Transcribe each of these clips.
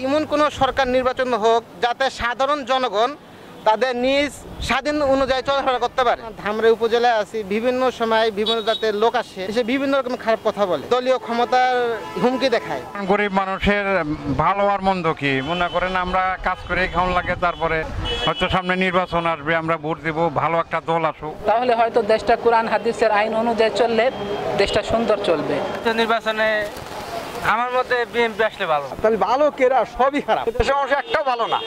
এমন কোনো সরকার নির্বাচন হোক যাতে সাধারণ জনগণ তাদের নিজ স্বাধীন অনুযায়ী চলাফেরা করতে পারে। ধামরাই উপজেলায় আছি, বিভিন্ন সময় বিভিন্ন জাতের লোক আসে, এসে বিভিন্ন রকম খারাপ কথা বলে, দলীয় ক্ষমতার হুমকি দেখায়। গরিব মানুষের ভালো আর মন্দ কি মনে করেন, আমরা কাজ করে খাওয়ান লাগে, তারপরে হয়তো সামনে নির্বাচন আসবে, আমরা ভোট দিব, ভালো একটা দল আসুক, তাহলে হয়তো দেশটা কোরআন হাদিসের আইন অনুযায়ী চললে দেশটা সুন্দর চলবে। নির্বাচনে আমার মতে বিএনপি আসলে ভালো। তাহলে ভালো কেরা সবই খারাপ, দেশের মানুষ একটাও ভালো না,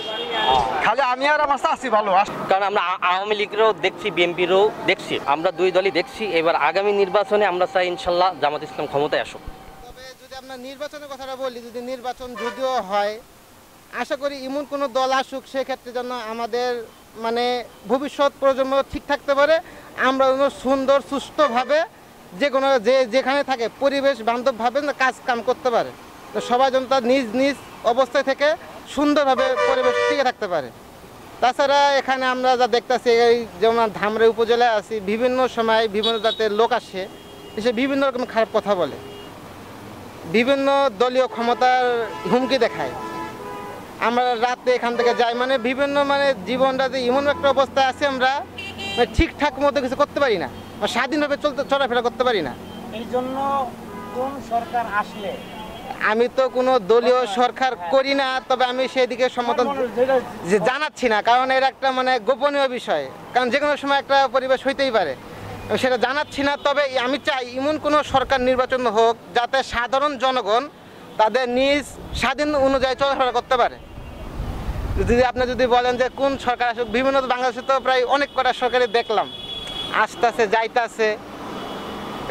খালি আমি আর আমার আছি ভালো। কারণ আমরা আওয়ামী লীগেরও দেখছি, বিএনপিরও দেখছি, আমরা দুই দলই দেখছি। এবার আগামী নির্বাচনে আমরা চাই ইনশাল্লাহ জামাত ইসলাম ক্ষমতায় আসুক। তবে যদি আমরা নির্বাচনের কথাটা বলি, যদি নির্বাচন যদিও হয়, আশা করি এমন কোনো দল আসুক সেক্ষেত্রে যেন আমাদের ভবিষ্যৎ প্রজন্ম ঠিক থাকতে পারে, আমরা যেন সুন্দর সুষ্ঠুভাবে যেখানে থাকে পরিবেশ বান্ধবভাবে কাজ কাম করতে পারে, তো সবাই যেন তার নিজ নিজ অবস্থায় থেকে সুন্দরভাবে পরিবেশ টিকে থাকতে পারে। তাছাড়া এখানে আমরা যা দেখতেছি, যেমন ধামরাই উপজেলায় আছি, বিভিন্ন সময় বিভিন্ন জাতের লোক আসে, এসে বিভিন্ন রকম খারাপ কথা বলে, বিভিন্ন দলীয় ক্ষমতার হুমকি দেখায়। আমরা রাতে এখান থেকে যাই, বিভিন্ন জীবনটা যে এমন একটা অবস্থায় আছে, আমরা ঠিকঠাক মতো কিছু করতে পারি না, স্বাধীনভাবে চলাফেরা করতে পারি না। এই জন্য কোন সরকার আসলে, আমি তো কোনো দলীয় সরকার করি না, তবে আমি সেদিকে সমর্থন জানাচ্ছি না, কারণ এর একটা গোপনীয় বিষয়, কারণ যে কোনো সময় একটা পরিবেশ হইতেই পারে, সেটা জানাচ্ছি না। তবে আমি চাই এমন কোনো সরকার নির্বাচন হোক যাতে সাধারণ জনগণ তাদের নিজ স্বাধীন অনুযায়ী চলাফেরা করতে পারে। আপনি যদি বলেন যে কোন সরকার আসুক, বিভিন্ন বাংলাদেশে তো প্রায় অনেক কটা সরকারি দেখলাম আসতেছে যাইতেছে,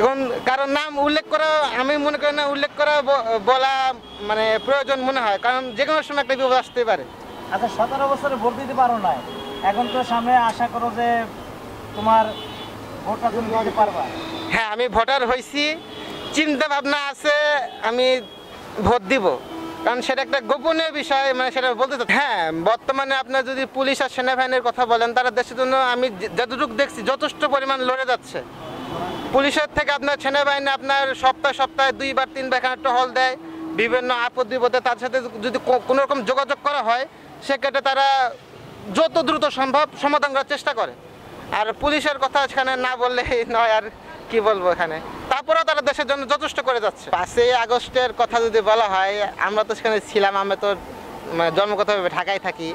এখন কারণ নাম উল্লেখ করা আমি মনে করি না উল্লেখ করা বলা প্রয়োজন মনে হয়, কারণ যে কোনো সময় একটা বিপদ আসতে পারে। আচ্ছা, 17 বছরে ভোট দিতে পারো না, এখন তো সামনে আশা করো যে তোমার ভোটটা তুমি দিতে পারবা। হ্যাঁ, আমি ভোটার হয়েছি, চিন্তা ভাবনা আছে আমি ভোট দিব, কারণ সেটা একটা গোপনীয় বিষয়, সেটা বলতে চাই। হ্যাঁ, বর্তমানে আপনার যদি পুলিশ আর সেনাবাহিনীর কথা বলেন, তারা দেশের জন্য আমি যতটুকু দেখছি যথেষ্ট পরিমাণ লড়ে যাচ্ছে। পুলিশের থেকে আপনার সেনাবাহিনী আপনার সপ্তাহে 2 বার 3 বার এখানে টহল দেয়, বিভিন্ন আপদ বিপদে তার সাথে যদি কোনো রকম যোগাযোগ করা হয়, সেক্ষেত্রে তারা যত দ্রুত সম্ভব সমাধান করার চেষ্টা করে। আর পুলিশের কথা এখানে না বললে নয়, আর কি বলবো এখানে, তারপরেও তারা দেশের জন্য যথেষ্ট করে যাচ্ছে। 5ই আগস্টের কথা যদি বলা হয়, আমরা তো সেখানে ছিলাম, আমি তো জন্মগতভাবে ঢাকায় থাকি।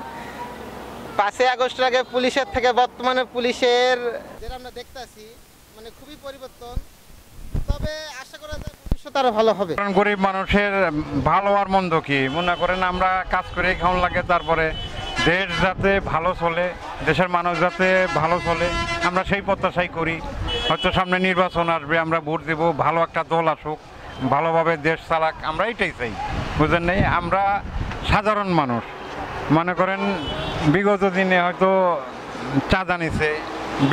5ই আগস্টের আগে পুলিশের থেকে বর্তমানে পুলিশের যেটা আমরা দেখতেছি খুবই পরিবর্তন, তবে আশা করা যায় ভবিষ্যতে আরো ভালো হবে। কারণ গরিব মানুষের ভালো আর মন্দ কি মনে করেন, আমরা কাজ করে খাওয়ান লাগে, তারপরে দেশ যাতে ভালো চলে, দেশের মানুষ যাতে ভালো চলে, আমরা সেই প্রত্যাশাই করি। হয়তো সামনে নির্বাচন আসবে, আমরা ভোট দেব, ভালো একটা দল আসুক, ভালোভাবে দেশ চালাক, আমরা এটাই চাই, বুঝলেন নাই? আমরা সাধারণ মানুষ, মনে করেন বিগত দিনে হয়তো চাঁদা নিছে,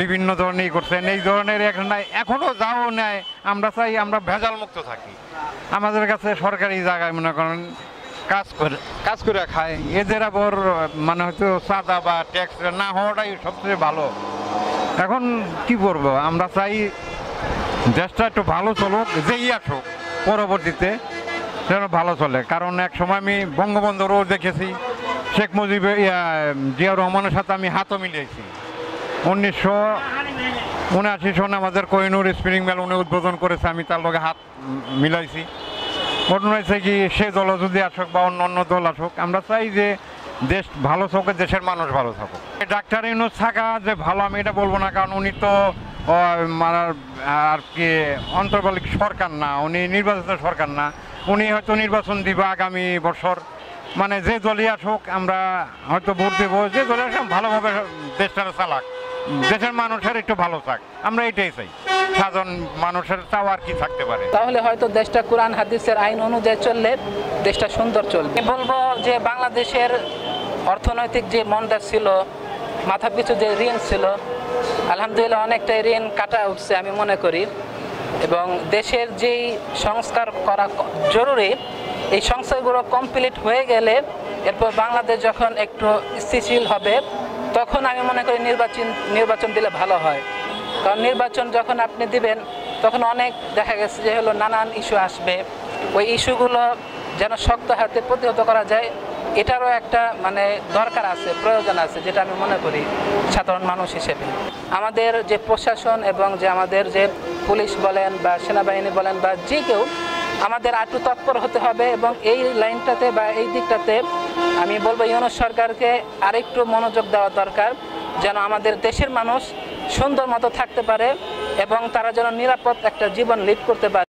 বিভিন্ন ধরনের করছেন, এই ধরনের এখনও যাও নেয়। আমরা চাই আমরা ভেজাল মুক্ত থাকি, আমাদের কাছে সরকারি জায়গায় মনে করেন কাজ করে খায়, এদের আবার হয়তো চাঁদা বা ট্যাক্স না হওয়াটাই সবচেয়ে ভালো। এখন কি করবো, আমরা চাই দেশটা একটু ভালো চলুক, যেই আসুক পরবর্তীতে যেন ভালো চলে। কারণ এক সময় আমি বঙ্গবন্ধুরও দেখেছি, শেখ মুজিবুর জিয়াউর রহমানের সাথে আমি হাতও মিলিয়েছি। 1979 সনে আমাদের কোহিনুর স্পিনিং মিল উনি উদ্বোধন করেছে, আমি তার লগে হাত মিলাইছি। ঘটনা হয়েছে কি, সে দল যদি আসুক বা অন্য দল আসুক, আমরা চাই যে দেশ ভালো থাকুক, দেশের মানুষ ভালো থাকুক। ডাক্তার ইউনূস থাকা যে ভালো আমি এটা বলবো না, কারণ উনি তো আর কি অন্তর্বর্তী সরকার না, উনি নির্বাচিত সরকার না, উনি হয়তো নির্বাচন দিব আগামী বছর, যে দলই আসুক আমরা হয়তো ভোট দেবো, যে দলে আসুক ভালোভাবে দেশটা চালাক, দেশের মানুষের একটু ভালো থাক, আমরা এটাই চাই। সাধারণ মানুষের চাও আর কি থাকতে পারে, তাহলে হয়তো দেশটা কোরআন হাদিসের আইন অনুযায়ী চললে দেশটা সুন্দর চলবে। বলবো যে বাংলাদেশের অর্থনৈতিক যে মন্দা ছিল, মাথা পিছু যে ঋণ ছিল, আলহামদুলিল্লাহ অনেকটাই ঋণ কাটা উঠছে আমি মনে করি, এবং দেশের যেই সংস্কার করা জরুরি, এই সংস্কারগুলো কমপ্লিট হয়ে গেলে এরপর বাংলাদেশ যখন একটু স্থিতিশীল হবে, তখন আমি মনে করি নির্বাচন দিলে ভালো হয়। কারণ নির্বাচন যখন আপনি দিবেন, তখন অনেক দেখা গেছে যে নানান ইস্যু আসবে, ওই ইস্যুগুলো যেন শক্ত হাতে প্রতিহত করা যায়, এটারও একটা মানে দরকার আছে, প্রয়োজন আছে, যেটা আমি মনে করি সাধারণ মানুষ হিসেবে। আমাদের যে প্রশাসন এবং যে আমাদের যে পুলিশ বলেন বা সেনাবাহিনী বলেন বা যে কেউ, আমাদের আরটু তৎপর হতে হবে এবং এই লাইনটাতে বা এই দিকটাতে আমি বলবো ইউনূস সরকারকে আরেকটু মনোযোগ দেওয়া দরকার, যেন আমাদের দেশের মানুষ সুন্দর মতো থাকতে পারে এবং তারা যেন নিরাপদ একটা জীবন লিড করতে পারে।